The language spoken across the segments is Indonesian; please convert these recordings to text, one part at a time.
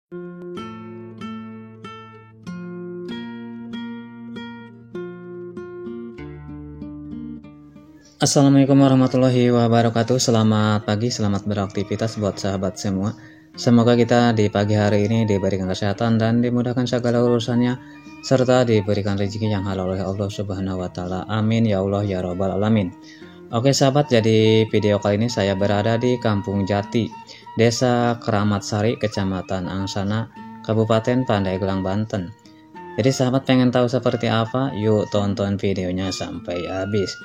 Assalamualaikum warahmatullahi wabarakatuh. Selamat pagi, selamat beraktivitas buat sahabat semua. Semoga kita di pagi hari ini diberikan kesehatan dan dimudahkan segala urusannya, serta diberikan rezeki yang halal oleh Allah Subhanahu wa Ta'ala. Amin ya Allah ya Rabbal Alamin. Oke sahabat, jadi video kali ini saya berada di Kampung Jati, Desa Keramat Sari, Kecamatan Angsana, Kabupaten Pandeglang, Banten. Jadi sahabat pengen tahu seperti apa? Yuk tonton videonya sampai habis.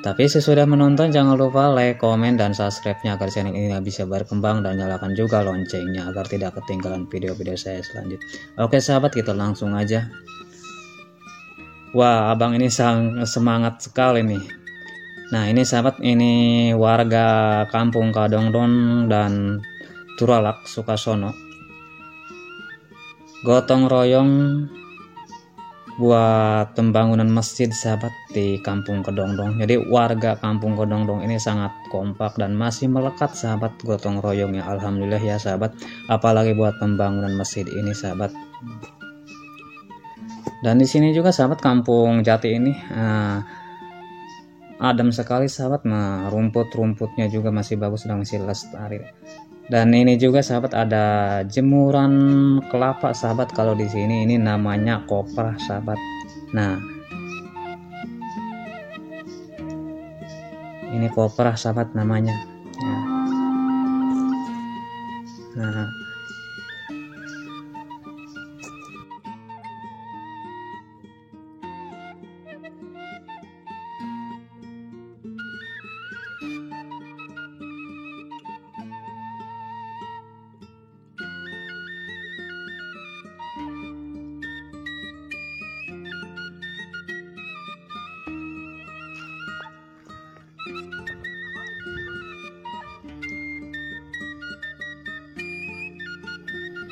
Tapi sesudah menonton jangan lupa like, komen, dan subscribe-nya agar channel ini bisa berkembang, dan nyalakan juga loncengnya agar tidak ketinggalan video-video saya selanjutnya. Oke sahabat, kita langsung aja. Wah, abang ini semangat sekali nih. Nah ini sahabat, ini warga kampung Kadongdon dan Turalak, Sukasono, gotong royong buat pembangunan masjid sahabat di kampung Kedongdong. Jadi warga kampung Kedongdong ini sangat kompak dan masih melekat sahabat gotong royongnya. Alhamdulillah ya sahabat, apalagi buat pembangunan masjid ini sahabat. Dan di sini juga sahabat kampung Jati ini adem sekali sahabat. Nah, rumput-rumputnya juga masih bagus dan masih lestari. Dan ini juga sahabat ada jemuran kelapa sahabat. Kalau di sini ini namanya koprah sahabat. Nah, ini koprah sahabat namanya. Nah,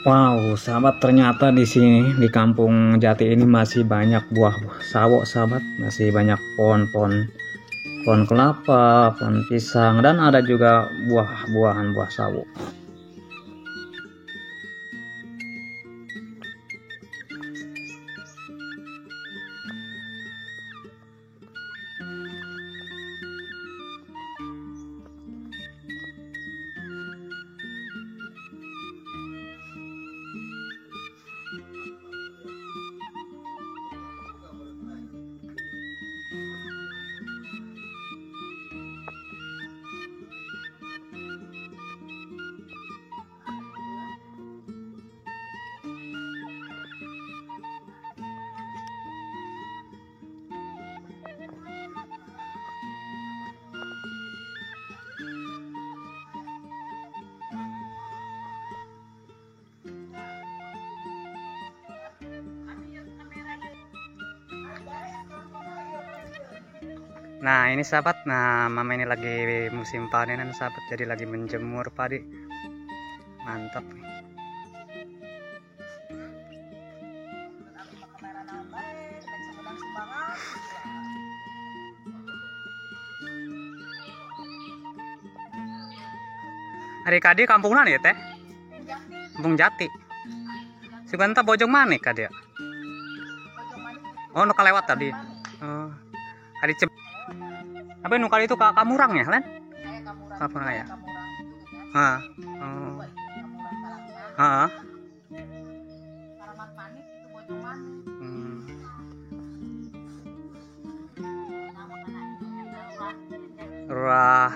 wow, sahabat, ternyata di sini di kampung Jati ini masih banyak buah sawo sahabat, masih banyak pohon kelapa, pohon pisang, dan ada juga buah-buahan buah sawo. Nah ini sahabat, nah mama ini lagi musim panenan sahabat, jadi lagi menjemur padi. Mantap. Hari kadi kampung mana ya teh? Kampung Jati. Sebentar bojong mana kadi? Oh, nu kalewat tadi. Oh. Hari apa nu kali itu Kamurang ya, Len? Kamurang ya. Heeh. Oh. Heeh. Rah.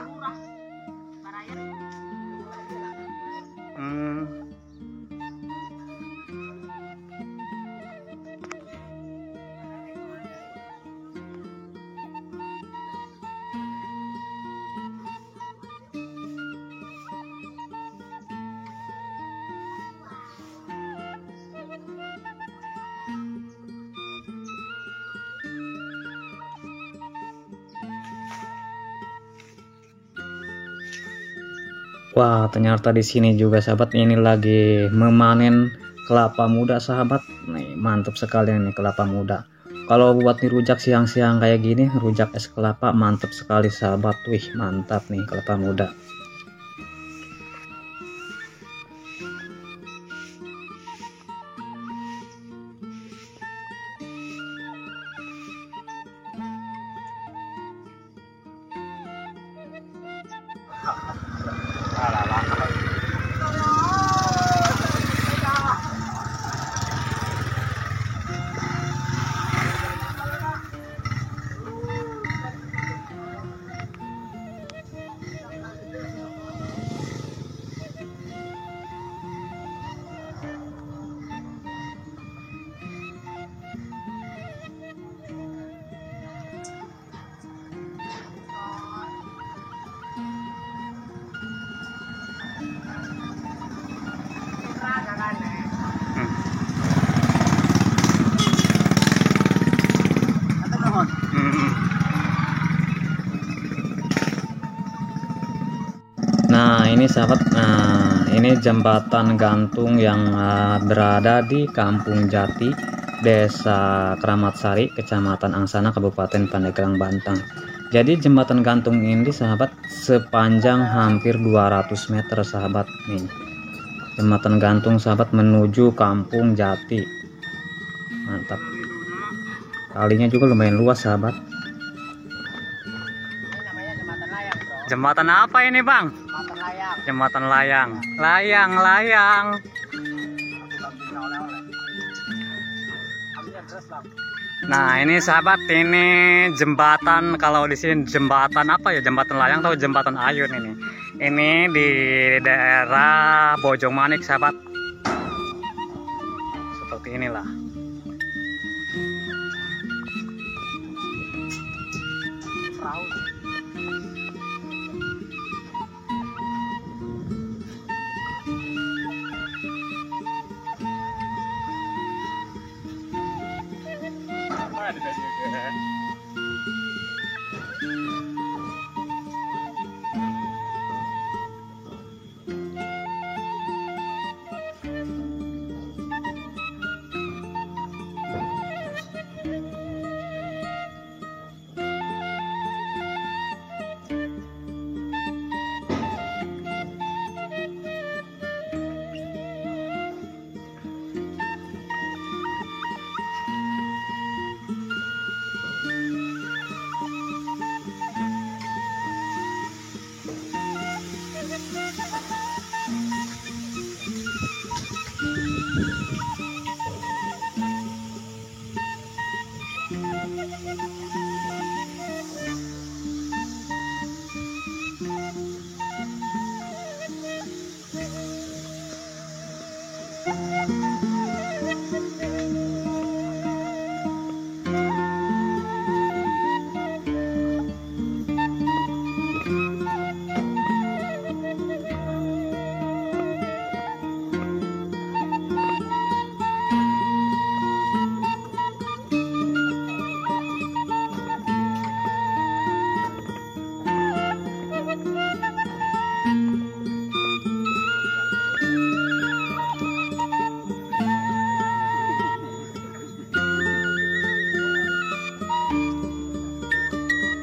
Wah, ternyata di sini juga sahabat ini lagi memanen kelapa muda sahabat. Nih, mantap sekali nih kelapa muda. Kalau buat dirujak siang-siang kayak gini, rujak es kelapa mantap sekali sahabat. Wih, mantap nih kelapa muda. Nah ini sahabat, nah ini jembatan gantung yang berada di Kampung Jati, Desa Keramat Sari, Kecamatan Angsana, Kabupaten Pandeglang, Banten. Jadi jembatan gantung ini sahabat sepanjang hampir 200 meter sahabat nih. Jembatan gantung sahabat menuju Kampung Jati. Mantap. Kalinya juga lumayan luas sahabat. Jembatan apa ini bang? Jembatan layang. Layang. Nah ini sahabat, ini jembatan, kalau di sini jembatan apa ya, jembatan layang atau jembatan ayun ini. Ini di daerah Bojongmanik sahabat. Seperti inilah.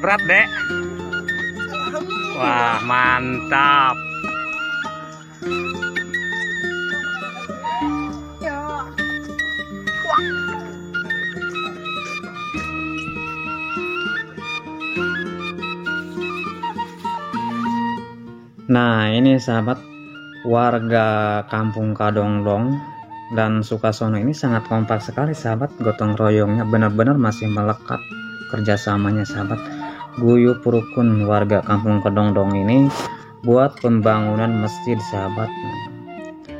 Berat dek. Wah mantap. Nah ini sahabat, warga Kampung Kadongdong dan Sukasono ini sangat kompak sekali sahabat, gotong royongnya benar-benar masih melekat kerjasamanya sahabat. Guyup rukun warga Kampung Kadongdong ini buat pembangunan masjid sahabat.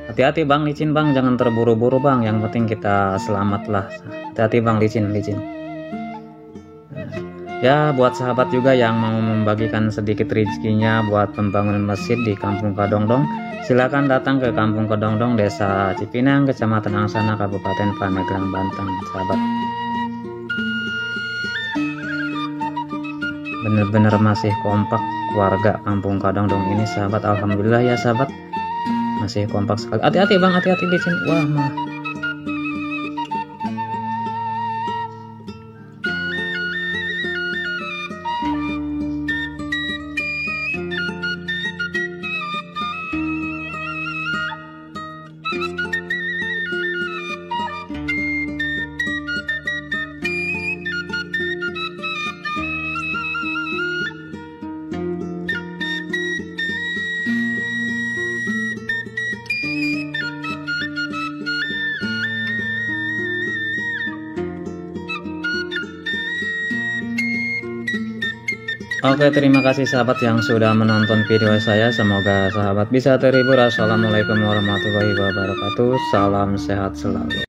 Hati-hati bang, licin bang, jangan terburu-buru bang, yang penting kita selamat lah. Hati-hati bang, licin. Ya buat sahabat juga yang mau membagikan sedikit rezekinya buat pembangunan masjid di Kampung Kadongdong, silakan datang ke Kampung Kadongdong, Desa Cipinang, Kecamatan Angsana, Kabupaten Pandeglang, Banten sahabat. Bener-bener masih kompak warga Kampung Kadongdong ini sahabat, alhamdulillah ya sahabat, masih kompak sekali. Hati-hati bang, hati-hati licin. Wah mah. Oke, terima kasih sahabat yang sudah menonton video saya. Semoga sahabat bisa terhibur. Assalamualaikum warahmatullahi wabarakatuh. Salam sehat selalu.